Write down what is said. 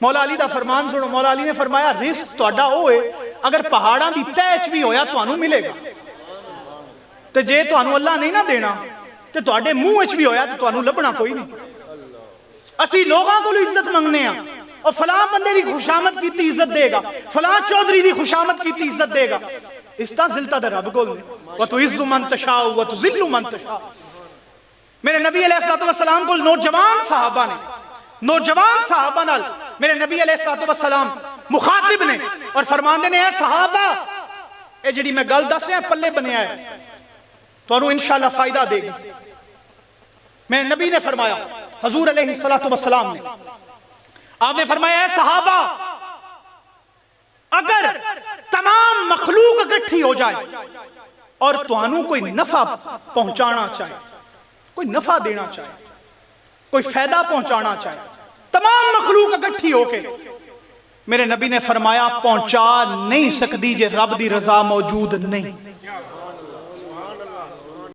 مولا علی دا فرمان سنو. مولا علی نے فرمایا رزق تہاڈا ہوئے اگر پہاڑاں دی تہ وچ بھی ہویا تانوں ملے گا، تے جے تانوں اللہ نہیں نہ دینا تے تہاڈے منہ وچ بھی ہویا تے تانوں لبنا کوئی نہیں. اسی لوگاں کولوں عزت منگنے ہاں، اور فلاں بندے دی خوشامد کیتی عزت دے گا، فلاں چودھری دی خوشامد کیتی عزت دے گا. اس طرح ذلتا تے رب کول نے. وَتُعِزُّ مَن تَشَاءُ وَتُذِلُّ مَن تَشَاءُ. میرے نبی علیہ السلام کو نوجوان صحابہ نے، نوجوان صحابہ نال میرے نبی علیہ السلام مخاطب نے اور فرماندے نے اے صحابہ اے جڑی میں گل دس رہا پلے بنیا ہے تو انہوں انشاءاللہ فائدہ دے گی. میرے نبی نے فرمایا حضور علیہ السلام نے آپ نے فرمایا اے صحابہ اگر تمام مخلوق اکٹھی ہو جائے اور تانوں کوئی نفع پہنچانا چاہے، کوئی نفع دینا چاہے، کوئی فائدہ پہنچانا چاہے، تمام مخلوق اکٹھی ہو کے، میرے نبی نے فرمایا پہنچا نہیں سکتی جے رب دی رضا موجود نہیں.